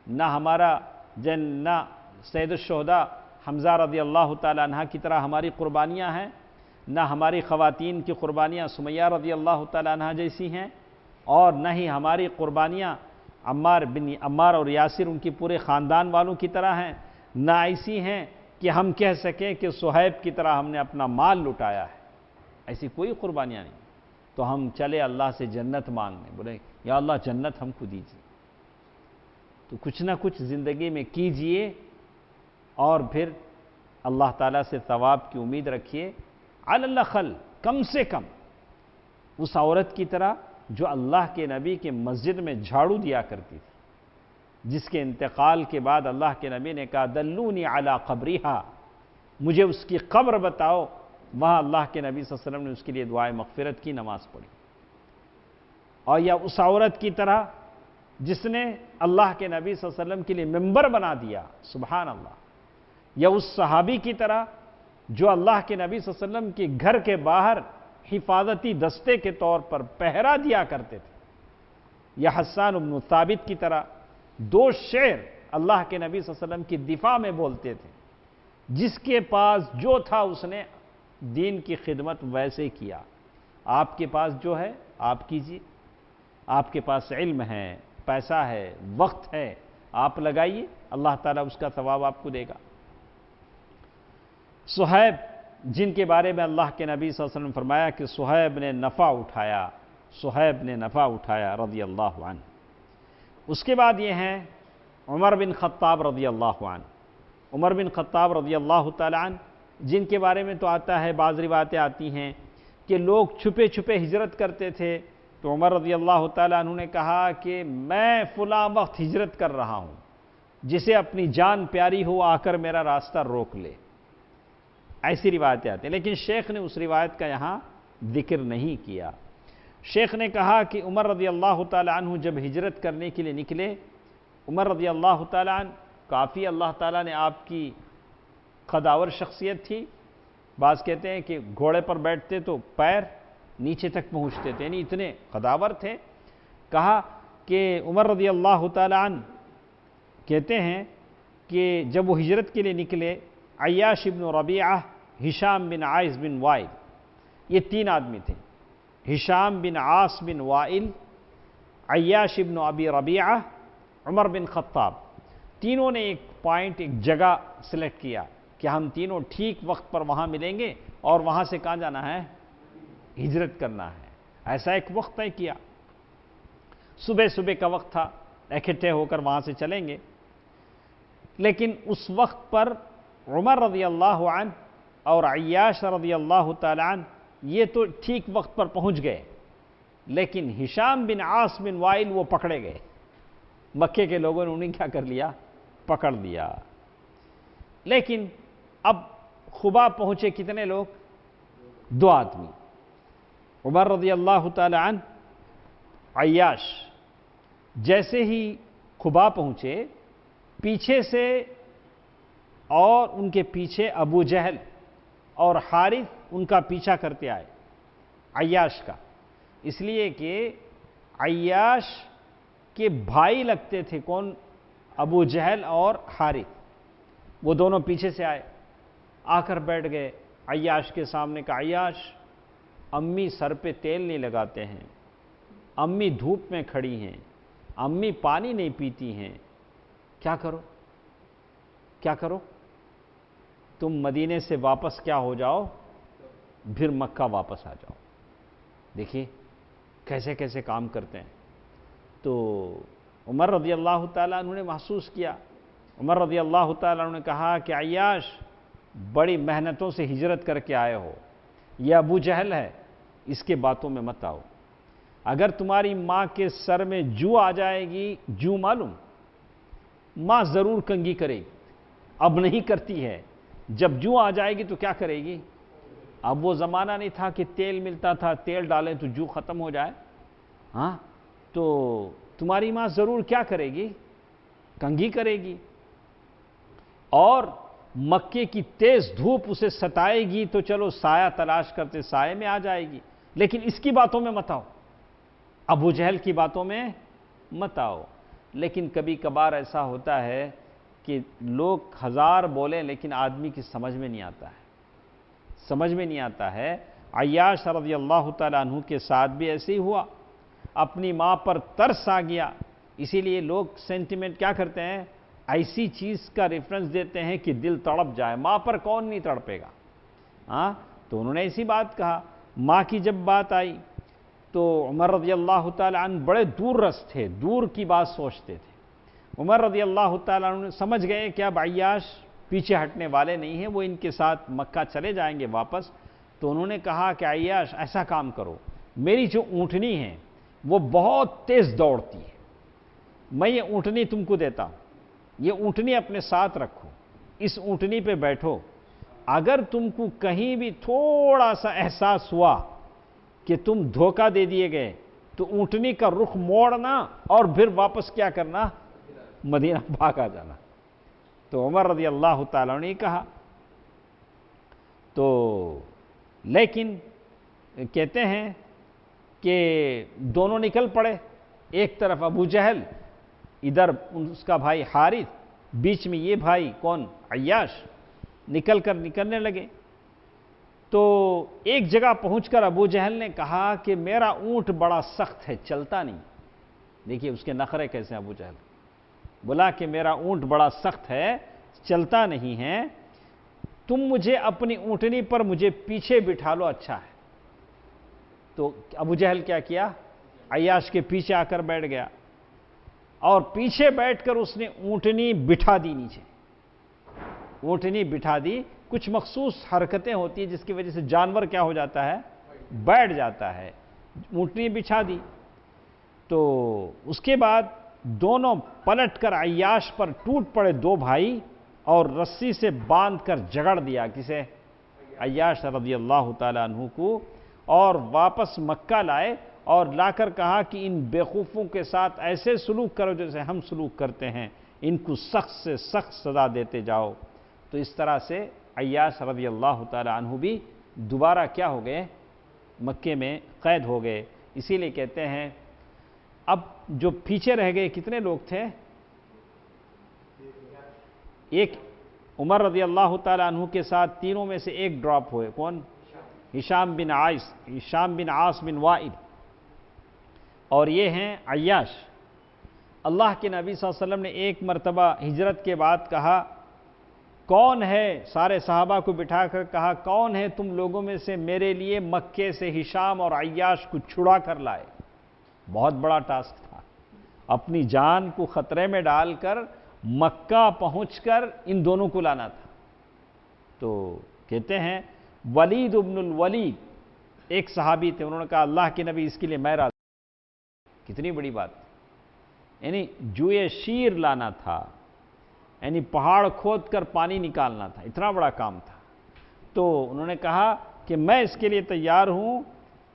نہ سید الشہداء حمزہ رضی اللہ تعالی عنہ کی طرح ہماری قربانیاں ہیں، نہ ہماری خواتین کی قربانیاں سمیہ رضی اللہ تعالی عنہ جیسی ہیں، اور نہ ہی ہماری قربانیاں عمار اور یاسر ان کی پورے خاندان والوں کی طرح ہیں، نہ ایسی ہیں کہ ہم کہہ سکیں کہ صہیب کی طرح ہم نے اپنا مال لٹایا ہے، ایسی کوئی قربانیاں نہیں۔ تو ہم چلے اللہ سے جنت مانگنے، بولے یا اللہ جنت ہم کو دیجیے۔ تو کچھ نہ کچھ زندگی میں کیجئے، اور پھر اللہ تعالیٰ سے ثواب کی امید رکھیے، علی الاقل کم سے کم اس عورت کی طرح جو اللہ کے نبی کے مسجد میں جھاڑو دیا کرتی تھی، جس کے انتقال کے بعد اللہ کے نبی نے کہا دلونی علی قبرہا، مجھے اس کی قبر بتاؤ، وہاں اللہ کے نبی صلی اللہ علیہ وسلم نے اس کے لیے دعائے مغفرت کی، نماز پڑھی۔ اور یا اس عورت کی طرح جس نے اللہ کے نبی صلی اللہ علیہ وسلم کے لیے ممبر بنا دیا، سبحان اللہ، یا اس صحابی کی طرح جو اللہ کے نبی صلی اللہ علیہ وسلم کے گھر کے باہر حفاظتی دستے کے طور پر پہرا دیا کرتے تھے، یا حسان بن ثابت کی طرح 2 شعر اللہ کے نبی صلی اللہ علیہ وسلم کی دفاع میں بولتے تھے، جس کے پاس جو تھا اس نے دین کی خدمت ویسے کیا، آپ کے پاس جو ہے آپ کیجیے، آپ کے پاس علم ہے، پیسہ ہے، وقت ہے، آپ لگائیے، اللہ تعالیٰ اس کا ثواب آپ کو دے گا۔ صہیب جن کے بارے میں اللہ کے نبی صلی اللہ علیہ وسلم نے فرمایا کہ صہیب نے نفع اٹھایا، صہیب نے نفع اٹھایا رضی اللہ عنہ۔ اس کے بعد یہ ہیں عمر بن خطاب رضی اللہ عنہ۔ عمر بن خطاب رضی اللہ تعالیٰ عنہ جن کے بارے میں تو آتا ہے، بعض روایتیں آتی ہیں کہ لوگ چھپے چھپے ہجرت کرتے تھے، تو عمر رضی اللہ تعالیٰ عنہ نے کہا کہ میں فلاں وقت ہجرت کر رہا ہوں، جسے اپنی جان پیاری ہو آ کر میرا راستہ روک لے۔ ایسی روایتیں آتی ہیں، لیکن شیخ نے اس روایت کا یہاں ذکر نہیں کیا۔ شیخ نے کہا کہ عمر رضی اللہ تعالیٰ عنہ جب ہجرت کرنے کے لیے نکلے، عمر رضی اللہ تعالیٰ عنہ کافی اللہ تعالیٰ نے آپ کی قداور شخصیت تھی۔ بعض کہتے ہیں کہ گھوڑے پر بیٹھتے تو پیر نیچے تک پہنچتے تھے، یعنی اتنے قداور تھے۔ کہا کہ عمر رضی اللہ تعالیٰ عنہ کہتے ہیں کہ جب وہ ہجرت کے لیے نکلے، عیاش بن ربیعہ، ہشام بن عاص بن وائل، یہ تین آدمی تھے، ہشام بن عاص بن وائل، عیاش بن ابی ربیعہ، عمر بن خطاب، تینوں نے ایک پوائنٹ، ایک جگہ سلیکٹ کیا کہ ہم تینوں ٹھیک وقت پر وہاں ملیں گے اور وہاں سے کہاں جانا ہے؟ ہجرت کرنا ہے۔ ایسا ایک وقت طے کیا، صبح صبح کا وقت تھا، اکٹھے ہو کر وہاں سے چلیں گے۔ لیکن اس وقت پر عمر رضی اللہ عنہ اور عیاش رضی اللہ تعالی عنہ یہ تو ٹھیک وقت پر پہنچ گئے، لیکن ہشام بن عاص بن وائل وہ پکڑے گئے۔ مکے کے لوگوں نے انہیں کیا کر لیا؟ پکڑ لیا۔ لیکن اب خبا پہنچے کتنے لوگ؟ 2 آدمی، عمر رضی اللہ تعالی عنہ، عیاش۔ جیسے ہی خبا پہنچے، پیچھے سے اور ان کے پیچھے ابو جہل اور حارث ان کا پیچھا کرتے آئے، عیاش کا، اس لیے کہ عیاش کے بھائی لگتے تھے، کون؟ ابو جہل اور حارث، وہ دونوں پیچھے سے آئے، آ کر بیٹھ گئے عیاش کے سامنے۔ کا عیاش، امی سر پہ تیل نہیں لگاتے ہیں، امی دھوپ میں کھڑی ہیں، امی پانی نہیں پیتی ہیں، کیا کرو؟ کیا کرو؟ تم مدینے سے واپس کیا ہو جاؤ، پھر مکہ واپس آ جاؤ۔ دیکھیے کیسے کیسے کام کرتے ہیں۔ تو عمر رضی اللہ تعالیٰ عنہ نے محسوس کیا، عمر رضی اللہ تعالیٰ عنہ نے کہا کہ عیاش، بڑی محنتوں سے ہجرت کر کے آئے ہو، یہ ابو جہل ہے، اس کے باتوں میں مت آؤ۔ اگر تمہاری ماں کے سر میں جو آ جائے گی، جو معلوم، ماں ضرور کنگھی کرے گی، اب نہیں کرتی ہے، جب جو آ جائے گی تو کیا کرے گی؟ اب وہ زمانہ نہیں تھا کہ تیل ملتا تھا، تیل ڈالیں تو جو ختم ہو جائے، ہاں، تو تمہاری ماں ضرور کیا کرے گی؟ کنگھی کرے گی، اور مکے کی تیز دھوپ اسے ستائے گی تو چلو سایہ تلاش کرتے سائے میں آ جائے گی، لیکن اس کی باتوں میں مت آؤ، ابو جہل کی باتوں میں مت آؤ۔ لیکن کبھی کبھار ایسا ہوتا ہے کہ لوگ 1000 بولیں لیکن آدمی کی سمجھ میں نہیں آتا ہے، سمجھ میں نہیں آتا ہے۔ عیاش رضی اللہ تعالیٰ عنہ کے ساتھ بھی ایسے ہی ہوا، اپنی ماں پر ترس آ گیا، اسی لیے لوگ سینٹیمنٹ کیا کرتے ہیں؟ ایسی چیز کا ریفرنس دیتے ہیں کہ دل تڑپ جائے۔ ماں پر کون نہیں تڑپے گا؟ ہاں، تو انہوں نے ایسی بات کہا۔ ماں کی جب بات آئی تو عمر رضی اللہ تعالیٰ عنہ بڑے دور رس تھے، دور کی بات سوچتے تھے۔ عمر رضی اللہ تعالیٰ عنہ سمجھ گئے کہ اب عیاش پیچھے ہٹنے والے نہیں ہیں، وہ ان کے ساتھ مکہ چلے جائیں گے واپس۔ تو انہوں نے کہا کہ عیاش ایسا کام کرو، میری جو اونٹنی ہے وہ بہت تیز دوڑتی ہے، میں یہ اونٹنی تم کو دیتا ہوں، یہ اونٹنی اپنے ساتھ رکھو، اس اونٹنی پہ بیٹھو، اگر تم کو کہیں بھی تھوڑا سا احساس ہوا کہ تم دھوکہ دے دیے گئے تو اونٹنی کا رخ موڑنا اور پھر واپس کیا کرنا؟ مدینہ بھاگا جانا۔ تو عمر رضی اللہ تعالیٰ نے کہا، تو لیکن کہتے ہیں کہ دونوں نکل پڑے، ایک طرف ابو جہل، ادھر اس کا بھائی حارث، بیچ میں یہ بھائی کون؟ عیاش، نکلنے لگے۔ تو ایک جگہ پہنچ کر ابو جہل نے کہا کہ میرا اونٹ بڑا سخت ہے، چلتا نہیں۔ دیکھیے اس کے نخرے کیسے ابو جہل، بولا کہ میرا اونٹ بڑا سخت ہے، چلتا نہیں ہے، تم مجھے اپنی اونٹنی پر مجھے پیچھے بٹھا لو، اچھا ہے۔ تو ابو جہل کیا کیا؟ عیاش کے پیچھے آ کر بیٹھ گیا، اور پیچھے بیٹھ کر اس نے اونٹنی بٹھا دی نیچے، اونٹنی بٹھا دی۔ کچھ مخصوص حرکتیں ہوتی ہیں جس کی وجہ سے جانور کیا ہو جاتا ہے؟ بیٹھ جاتا ہے۔ اونٹنی بچھا دی، تو اس کے بعد دونوں پلٹ کر عیاش پر ٹوٹ پڑے دو بھائی، اور رسی سے باندھ کر جگڑ دیا، کسے؟ عیاش رضی اللہ تعالیٰ عنہ کو، اور واپس مکہ لائے، اور لا کر کہا کہ ان بیوقوفوں کے ساتھ ایسے سلوک کرو جیسے ہم سلوک کرتے ہیں، ان کو سخت سے سخت سزا دیتے جاؤ۔ تو اس طرح سے عیاش رضی اللہ تعالیٰ عنہ بھی دوبارہ کیا ہو گئے؟ مکے میں قید ہو گئے۔ اسی لیے کہتے ہیں اب جو پیچھے رہ گئے کتنے لوگ تھے؟ ایک عمر رضی اللہ تعالیٰ عنہ کے ساتھ تینوں میں سے ایک ڈراپ ہوئے، کون؟ ہشام بن عاص بن وائل، اور یہ ہیں عیاش۔ اللہ کے نبی صلی اللہ علیہ وسلم نے ایک مرتبہ ہجرت کے بعد کہا کون ہے، سارے صحابہ کو بٹھا کر کہا کون ہے تم لوگوں میں سے میرے لیے مکے سے ہشام اور عیاش کو چھڑا کر لائے؟ بہت بڑا ٹاسک تھا، اپنی جان کو خطرے میں ڈال کر مکہ پہنچ کر ان دونوں کو لانا تھا۔ تو کہتے ہیں ولید ابن الولید ایک صحابی تھے، انہوں نے کہا اللہ کے نبی اس کے لیے میں راضی۔ کتنی بڑی بات، یعنی جوئے شیر لانا تھا، یعنی پہاڑ کھود کر پانی نکالنا تھا، اتنا بڑا کام تھا۔ تو انہوں نے کہا کہ میں اس کے لیے تیار ہوں،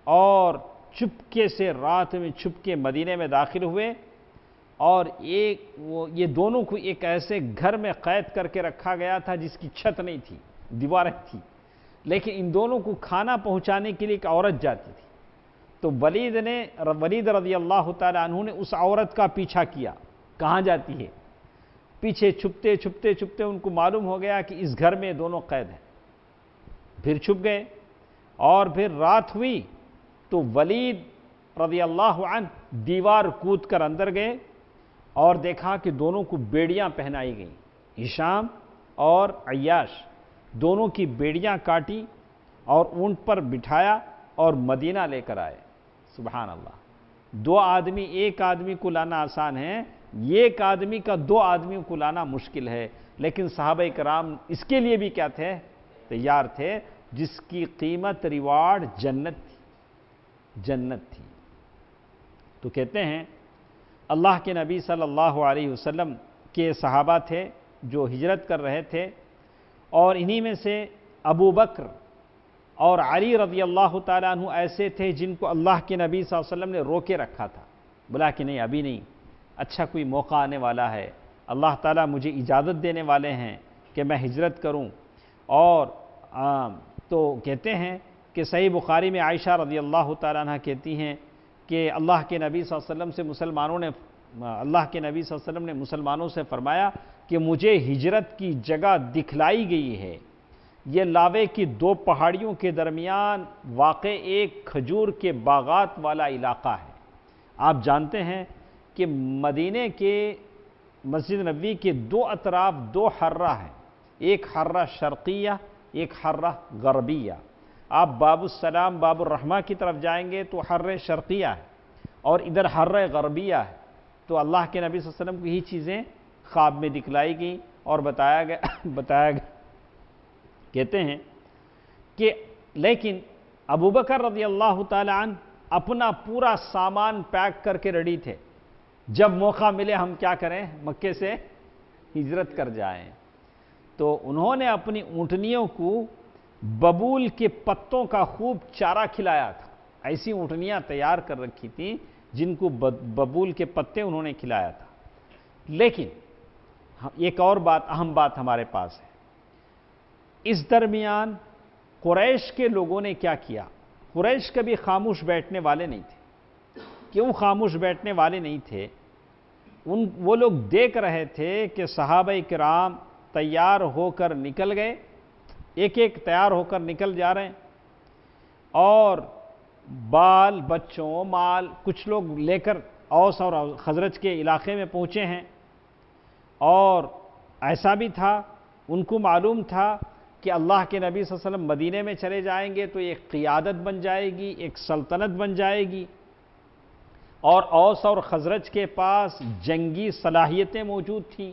اور چپکے سے رات میں چھپ مدینے میں داخل ہوئے، اور یہ دونوں کو ایک ایسے گھر میں قید کر کے رکھا گیا تھا جس کی چھت نہیں تھی، دیواریں تھی، لیکن ان دونوں کو کھانا پہنچانے کے لیے ایک عورت جاتی تھی۔ تو ولید رضی اللہ تعالی عنہ نے اس عورت کا پیچھا کیا، کہاں جاتی ہے؟ پیچھے چھپتے ان کو معلوم ہو گیا کہ اس گھر میں دونوں قید ہیں، پھر چھپ گئے، اور پھر رات ہوئی تو ولید رضی اللہ عنہ دیوار کود کر اندر گئے، اور دیکھا کہ دونوں کو بیڑیاں پہنائی گئیں، ہشام اور عیاش دونوں کی بیڑیاں کاٹی، اور اونٹ پر بٹھایا اور مدینہ لے کر آئے۔ سبحان اللہ، دو آدمی ایک آدمی کو لانا آسان ہے، ایک آدمی کا دو آدمیوں کو لانا مشکل ہے، لیکن صحابہ کرام اس کے لیے بھی کیا تھے؟ تیار تھے، جس کی قیمت ریوارڈ جنت تھی۔ تو کہتے ہیں اللہ کے نبی صلی اللہ علیہ وسلم کے صحابہ تھے جو ہجرت کر رہے تھے، اور انہی میں سے ابو بکر اور علی رضی اللہ تعالیٰ عنہ ایسے تھے جن کو اللہ کے نبی صلی اللہ علیہ وسلم نے روکے رکھا تھا، بولا کہ نہیں ابھی نہیں، اچھا کوئی موقع آنے والا ہے، اللہ تعالیٰ مجھے اجازت دینے والے ہیں کہ میں ہجرت کروں۔ اور تو کہتے ہیں کہ صحیح بخاری میں عائشہ رضی اللہ تعالیٰ عنہ کہتی ہیں کہ اللہ کے نبی صلی اللہ علیہ وسلم نے مسلمانوں سے فرمایا کہ مجھے ہجرت کی جگہ دکھلائی گئی ہے، یہ لاوے کی دو پہاڑیوں کے درمیان واقع ایک کھجور کے باغات والا علاقہ ہے۔ آپ جانتے ہیں کہ مدینے کے مسجد نبوی کے دو اطراف دو حرہ ہیں، ایک حرہ شرقیہ ایک حرہ غربیہ۔ آپ باب السلام باب الرحمہ کی طرف جائیں گے تو حرہ شرقیہ ہے، اور ادھر حرہ غربیہ ہے۔ تو اللہ کے نبی صلی اللہ علیہ وسلم کو یہی چیزیں خواب میں دکھلائی گئی اور بتایا گیا کہتے ہیں کہ لیکن ابو بکر رضی اللہ تعالی عنہ اپنا پورا سامان پیک کر کے ریڈی تھے، جب موقع ملے ہم کیا کریں، مکے سے ہجرت کر جائیں۔ تو انہوں نے اپنی اونٹنیوں کو ببول کے پتوں کا خوب چارہ کھلایا تھا، ایسی اونٹنیاں تیار کر رکھی تھیں جن کو ببول کے پتے انہوں نے کھلایا تھا۔ لیکن ایک اور بات، اہم بات ہمارے پاس ہے، اس درمیان قریش کے لوگوں نے کیا کیا؟ قریش کبھی خاموش بیٹھنے والے نہیں تھے۔ کیوں خاموش بیٹھنے والے نہیں تھے؟ وہ لوگ دیکھ رہے تھے کہ صحابہ کرام تیار ہو کر نکل گئے، ایک ایک تیار ہو کر نکل جا رہے ہیں، اور بال بچوں مال کچھ لوگ لے کر اوس اور خزرج کے علاقے میں پہنچے ہیں، اور ایسا بھی تھا ان کو معلوم تھا کہ اللہ کے نبی صلی اللہ علیہ وسلم مدینے میں چلے جائیں گے تو ایک قیادت بن جائے گی، ایک سلطنت بن جائے گی، اور اوس اور خزرج کے پاس جنگی صلاحیتیں موجود تھیں،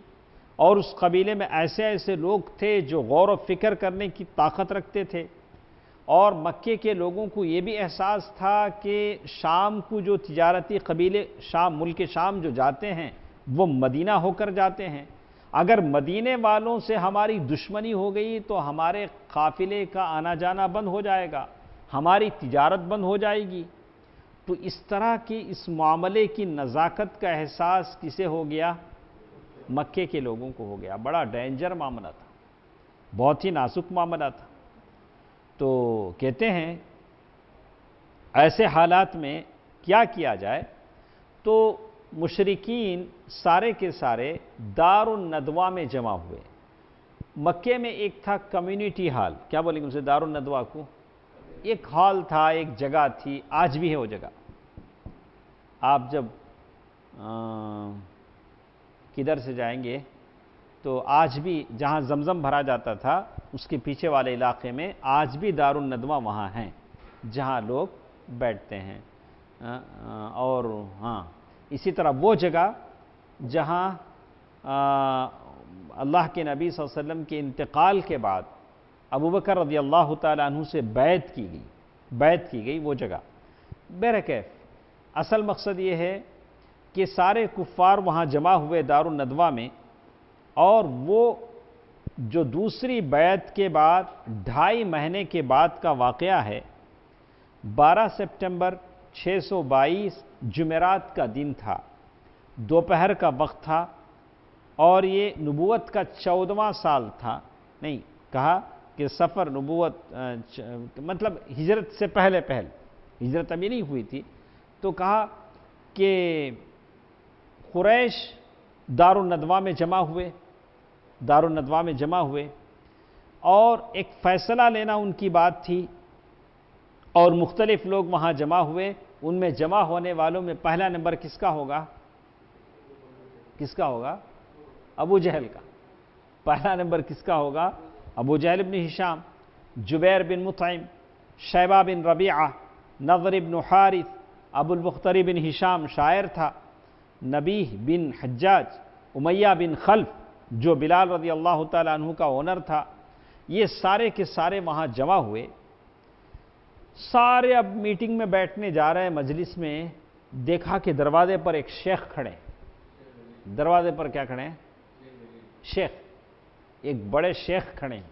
اور اس قبیلے میں ایسے ایسے لوگ تھے جو غور و فکر کرنے کی طاقت رکھتے تھے، اور مکے کے لوگوں کو یہ بھی احساس تھا کہ شام کو جو تجارتی قبیلے شام ملک شام جو جاتے ہیں وہ مدینہ ہو کر جاتے ہیں، اگر مدینے والوں سے ہماری دشمنی ہو گئی تو ہمارے قافلے کا آنا جانا بند ہو جائے گا، ہماری تجارت بند ہو جائے گی۔ تو اس طرح کی اس معاملے کی نزاکت کا احساس کسے ہو گیا؟ مکے کے لوگوں کو ہو گیا۔ بڑا ڈینجر معاملہ تھا، بہت ہی نازک معاملہ تھا۔ تو کہتے ہیں ایسے حالات میں کیا کیا جائے؟ تو مشرکین سارے کے سارے دار الندوہ میں جمع ہوئے۔ مکے میں ایک تھا کمیونٹی ہال، کیا بولیں گے اسے دار الندوہ کو؟ ایک ہال تھا، ایک جگہ تھی، آج بھی ہے وہ جگہ۔ آپ جب کدھر سے جائیں گے تو آج بھی جہاں زمزم بھرا جاتا تھا اس کے پیچھے والے علاقے میں آج بھی دار الندوہ وہاں ہیں جہاں لوگ بیٹھتے ہیں۔ اور ہاں اسی طرح وہ جگہ جہاں اللہ کے نبی صلی اللہ علیہ وسلم کے انتقال کے بعد ابوبکر رضی اللہ تعالیٰ عنہ سے بیعت کی گئی وہ جگہ۔ بہرکیف اصل مقصد یہ ہے کہ سارے کفار وہاں جمع ہوئے دار الندوہ میں، اور وہ جو دوسری بیعت کے بعد 2.5 مہینے کے بعد کا واقعہ ہے، 12 سپٹمبر 622 جمعرات کا دن تھا، دوپہر کا وقت تھا، اور یہ نبوت کا 14واں سال تھا۔ نہیں کہا کہ سفر نبوت مطلب ہجرت سے پہلے ہجرت ابھی نہیں ہوئی تھی، تو کہا کہ قریش دار الندوہ میں جمع ہوئے اور ایک فیصلہ لینا ان کی بات تھی، اور مختلف لوگ وہاں جمع ہوئے۔ ان میں جمع ہونے والوں میں پہلا نمبر کس کا ہوگا؟ ابو جہل کا۔ پہلا نمبر کس کا ہوگا؟ ابو جہل بن ہشام، جبیر بن مطعم، شیبہ بن ربیعہ، نضر بن حارث، ابو البختری بن ہشام شاعر تھا، نبیہ بن حجاج، امیہ بن خلف جو بلال رضی اللہ تعالیٰ عنہ کا اونر تھا، یہ سارے کے سارے وہاں جمع ہوئے۔ سارے اب میٹنگ میں بیٹھنے جا رہے ہیں، مجلس میں دیکھا کہ دروازے پر ایک شیخ کھڑے۔ دروازے پر کیا کھڑے ہیں؟ شیخ، ایک بڑے شیخ کھڑے ہیں۔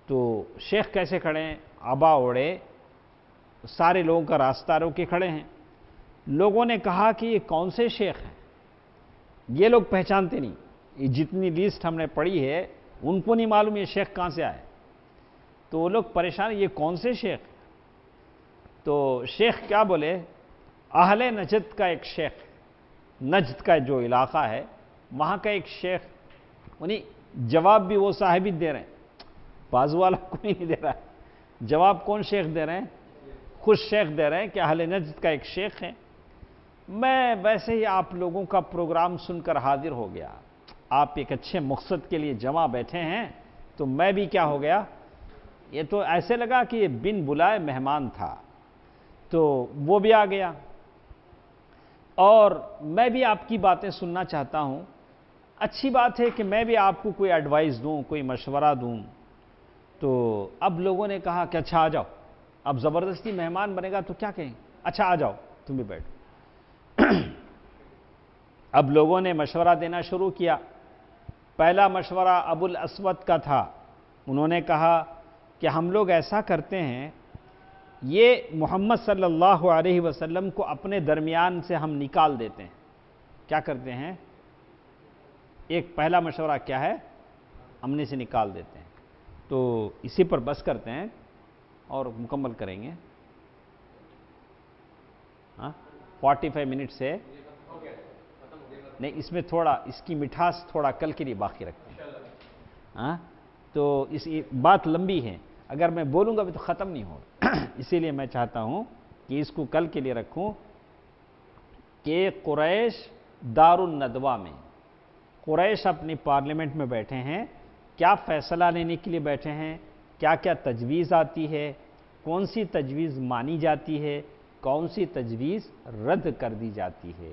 تو شیخ کیسے کھڑے ہیں؟ عبا اوڑے، سارے لوگوں کا راستہ روکے کھڑے ہیں۔ لوگوں نے کہا کہ یہ کون سے شیخ ہیں؟ یہ لوگ پہچانتے نہیں، یہ جتنی لیسٹ ہم نے پڑھی ہے ان کو نہیں معلوم یہ شیخ کہاں سے آئے۔ تو وہ لوگ پریشان، یہ کون سے شیخ؟ تو شیخ کیا بولے؟ اہل نجد کا ایک شیخ، نجد کا جو علاقہ ہے وہاں کا ایک شیخ، یعنی جواب بھی وہ صاحب ہی دے رہے ہیں، بازو والا کوئی نہیں دے رہا ہے۔ جواب کون شیخ دے رہے ہیں؟ خود شیخ دے رہے ہیں کہ اہل نجد کا ایک شیخ ہے۔ میں ویسے ہی آپ لوگوں کا پروگرام سن کر حاضر ہو گیا، آپ ایک اچھے مقصد کے لیے جمع بیٹھے ہیں، تو میں بھی کیا ہو گیا، یہ تو ایسے لگا کہ یہ بن بلائے مہمان تھا، تو وہ بھی آ گیا، اور میں بھی آپ کی باتیں سننا چاہتا ہوں۔ اچھی بات ہے کہ میں بھی آپ کو کوئی ایڈوائز دوں، کوئی مشورہ دوں۔ تو اب لوگوں نے کہا کہ اچھا آ جاؤ، اب زبردستی مہمان بنے گا تو کیا کہیں، اچھا آ جاؤ تم بھی بیٹھو۔ اب لوگوں نے مشورہ دینا شروع کیا۔ پہلا مشورہ ابو الاسود کا تھا، انہوں نے کہا کہ ہم لوگ ایسا کرتے ہیں، یہ محمد صلی اللہ علیہ وسلم کو اپنے درمیان سے ہم نکال دیتے ہیں۔ کیا کرتے ہیں؟ ایک پہلا مشورہ کیا ہے؟ امنے سے نکال دیتے ہیں۔ تو اسی پر بس کرتے ہیں اور مکمل کریں گے۔ 45 منٹ سے نہیں، اس میں تھوڑا اس کی مٹھاس تھوڑا کل کے لیے باقی رکھتے ہیں۔ تو اس بات لمبی ہے، اگر میں بولوں گا بھی تو ختم نہیں ہوگا اسی لیے میں چاہتا ہوں کہ اس کو کل کے لیے رکھوں کہ قریش دار الندوہ میں قریش اپنی پارلیمنٹ میں بیٹھے ہیں، کیا فیصلہ لینے کے لیے بیٹھے ہیں، کیا کیا تجویز آتی ہے، کون سی تجویز مانی جاتی ہے، کون سی تجویز رد کر دی جاتی ہے،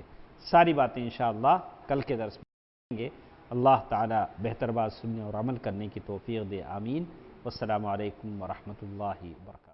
ساری باتیں انشاءاللہ کل کے درس میں کریں گے۔ اللہ تعالی بہتر بات سننے اور عمل کرنے کی توفیق دے، آمین۔ والسلام علیکم ورحمۃ اللہ وبرکاتہ۔